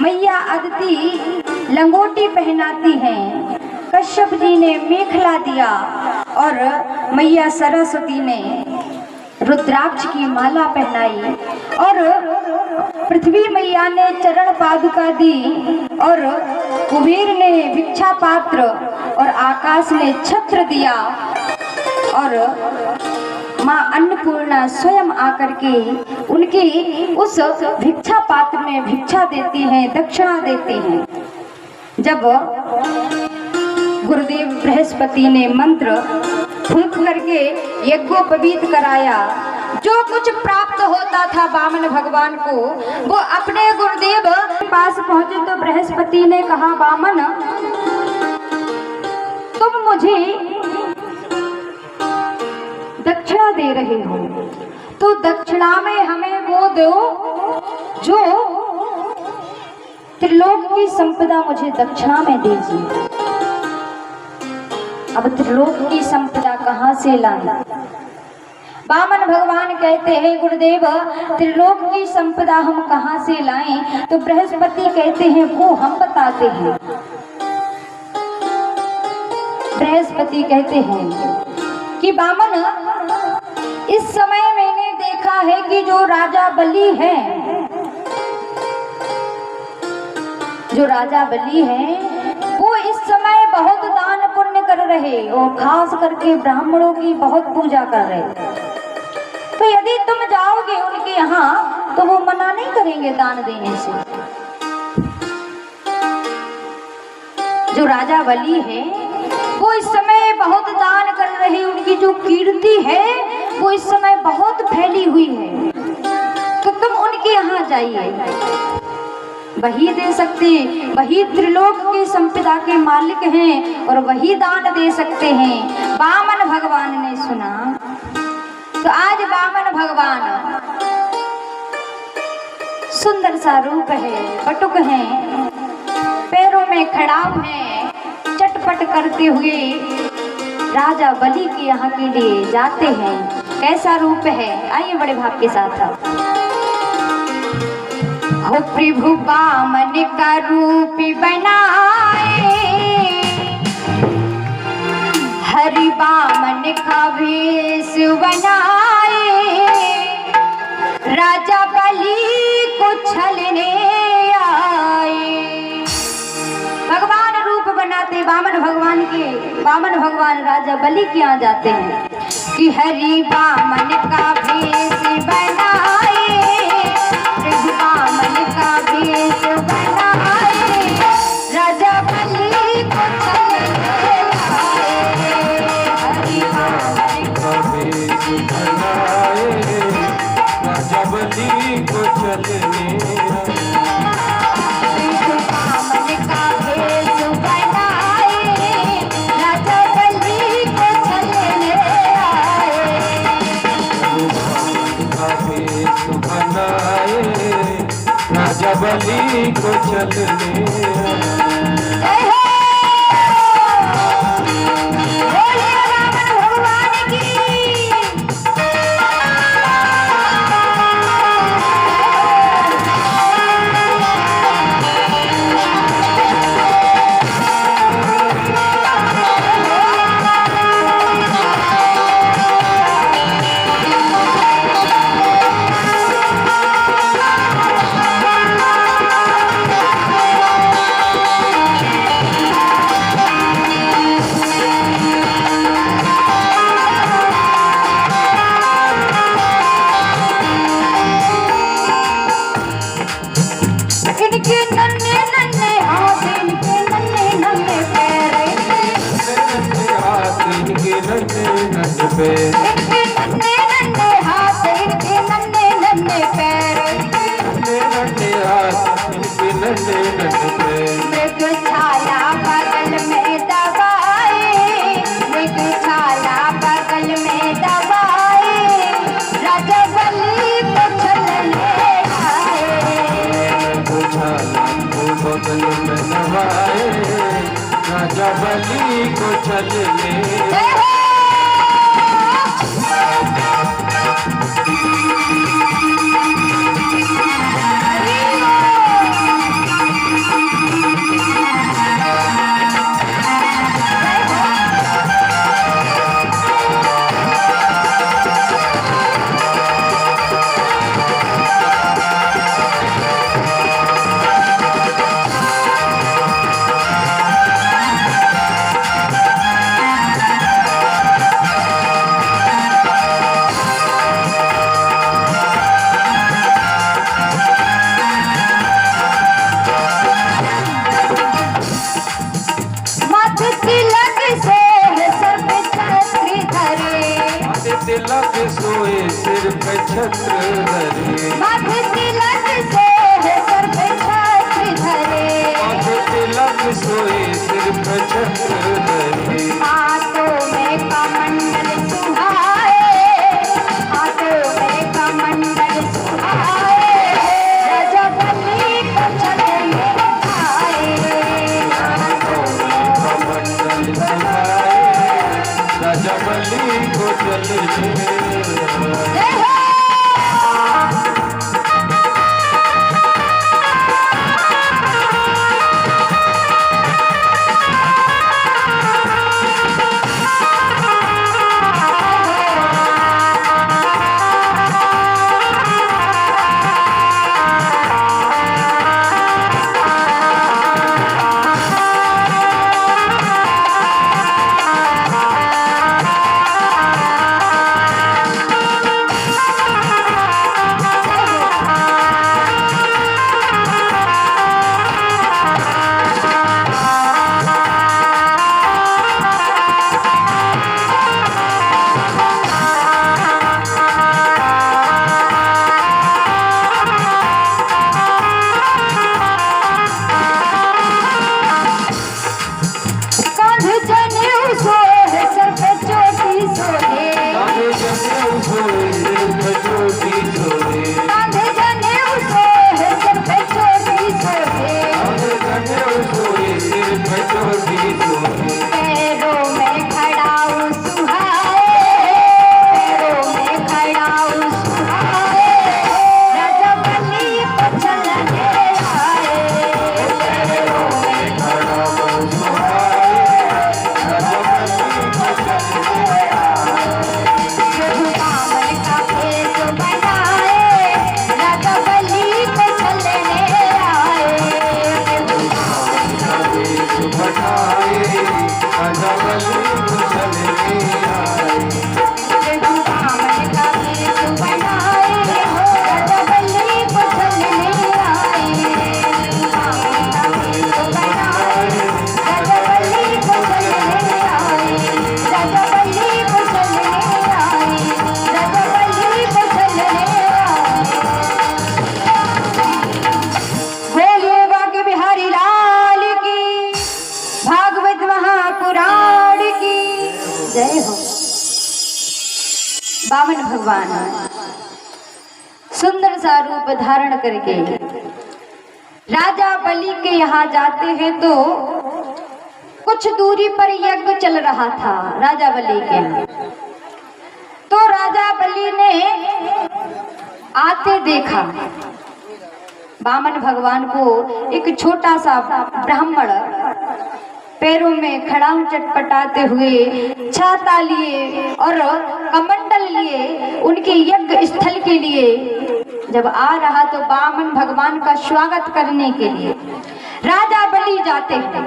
मैया अदिति लंगोटी पहनाती हैं, कश्यप जी ने मेखला दिया और मैया सरस्वती ने रुद्राक्ष की माला पहनाई और पृथ्वी मैया ने चरण पादुका दी और कुबेर ने भिक्षा पात्र और आकाश ने छत्र दिया और माँ अन्नपूर्णा स्वयं आकर के उनकी उस भिक्षा पात्र में भिक्षा देती हैं, दक्षिणा देती हैं। जब गुरुदेव बृहस्पति ने मंत्र फूंक करके यज्ञोपवीत कराया, जो कुछ प्राप्त होता था वामन भगवान को वो अपने गुरुदेव के पास पहुंचे तो बृहस्पति ने कहा, वामन तुम मुझे दक्षिणा दे रहे हो तो दक्षिणा में हमें वो दो जो त्रिलोक की संपदा मुझे दक्षिणा में दीजिए। अब त्रिलोक की संपदा कहाँ से लाना? वामन भगवान कहते हैं, गुरुदेव त्रिलोक की संपदा हम कहाँ से लाएं? तो बृहस्पति कहते हैं, वो हम बताते हैं। बृहस्पति कहते हैं कि वामन इस समय मैंने देखा है कि जो राजा बलि है, जो राजा बलि है वो इस समय बहुत दान पुण्य कर रहे और खास करके ब्राह्मणों की बहुत पूजा कर रहे। तो यदि तुम जाओगे उनके यहाँ तो वो मना नहीं करेंगे दान देने से। जो राजा बलि है वो इस समय बहुत दान कर रहे, उनकी जो कीर्ति है वो इस समय बहुत फैली हुई है। तो तुम उनके यहाँ जाइए, वही दे सकते, वही त्रिलोक की संपदा के मालिक हैं और वही दान दे सकते हैं। वामन भगवान ने सुना तो आज वामन भगवान सुंदर सा रूप है, बटुक हैं, पैरों में खड़ाव है, चटपट करते हुए राजा बलि के यहाँ के लिए जाते हैं। कैसा रूप है, आइए बड़े भाव के साथ। हो प्रभु वामन का रूप बनाए, हरि वामन का वेश बनाए, राजा बलि को छलने आए। भगवान रूप बनाते वामन भगवान के, वामन भगवान राजा बलि के यहाँ जाते हैं कि हरि वामन का वेश बनाए, वामन का वेश बनाए, राजा बलि को छलने आए। हरि वामन का वेश बनाए, राजा बलि को छलने बलि को चलने। राजा बलि को छलने। छत्र धरे, माथे तिलक सोहे सर पे छत्र धरे, माथे तिलक सोए सिर पे छत्र धरे, हाथों में कमंडल सुहाए, हाथों में कमंडल सुहाए, राजा बलि को चलने आए, हाथों में कमंडल सुहाए, राजा बलि को चलने जय हो। जय हो। बामन भगवान सुंदर सा रूप धारण करके राजा बलि के यहाँ जाते हैं तो कुछ दूरी पर यज्ञ चल रहा था राजा बलि के यहाँ। तो राजा बलि ने आते देखा बामन भगवान को एक छोटा सा ब्राह्मण पैरों में खड़ाऊ चटपटाते हुए छाता लिए और कमंडल लिए उनके यज्ञ स्थल के लिए जब आ रहा तो बामन भगवान का स्वागत करने के लिए राजा बलि जाते हैं।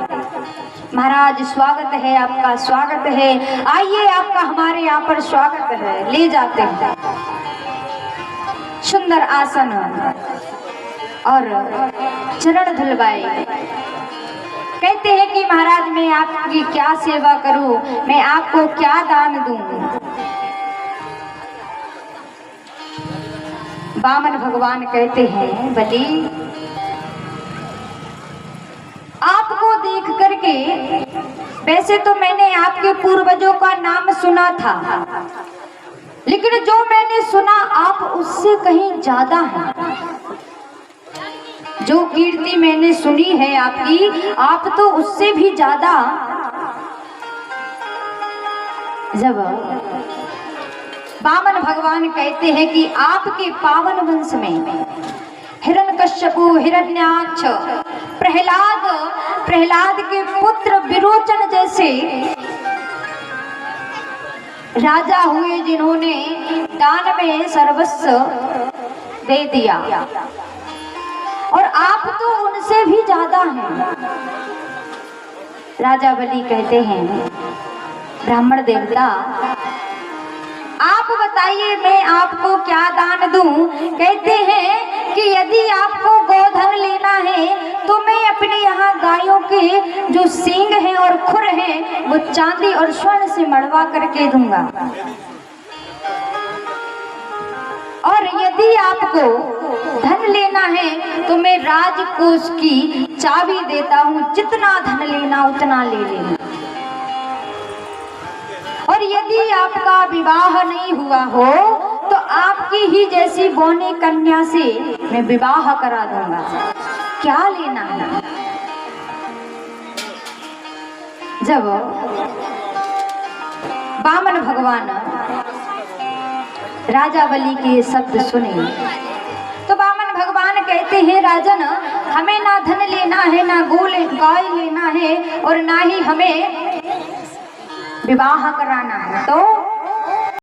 महाराज स्वागत है, आपका स्वागत है, आइए आपका हमारे यहाँ पर स्वागत है। ले जाते हैं सुंदर आसन और चरण धुलवाए। कहते हैं कि महाराज मैं आपकी क्या सेवा करूं, मैं आपको क्या दान दूं। बामन भगवान कहते हैं बलि आपको देख करके वैसे तो मैंने आपके पूर्वजों का नाम सुना था, लेकिन जो मैंने सुना आप उससे कहीं ज्यादा हैं। जो कीर्ति मैंने सुनी है आपकी, आप तो उससे भी ज्यादा। जब बामन भगवान कहते हैं कि आपके पावन वंश में हिरण्यकश्यपु, हिरण्याक्ष, प्रहलाद के पुत्र विरोचन जैसे राजा हुए जिन्होंने दान में सर्वस्व दे दिया, और आप तो उनसे भी ज्यादा हैं। राजा बलि कहते हैं ब्राह्मण देवता आप बताइए मैं आपको क्या दान दूं। कहते हैं कि यदि आपको गोधन लेना है तो मैं अपने यहाँ गायों के जो सींग हैं और खुर हैं वो चांदी और स्वर्ण से मढ़वा करके दूंगा। और यदि आपको धन लेना है तो मैं राजकोष की चाबी देता हूँ, जितना धन लेना उतना ले लेना। और यदि आपका विवाह नहीं हुआ हो तो आपकी ही जैसी बौनी कन्या से मैं विवाह करा दूंगा। क्या लेना है? जब वामन भगवान राजा बलि के शब्द सुने तो वामन भगवान कहते हैं, राजन, हमें ना धन लेना है, ना गाय लेना है, और ना ही हमें विवाह कराना है। तो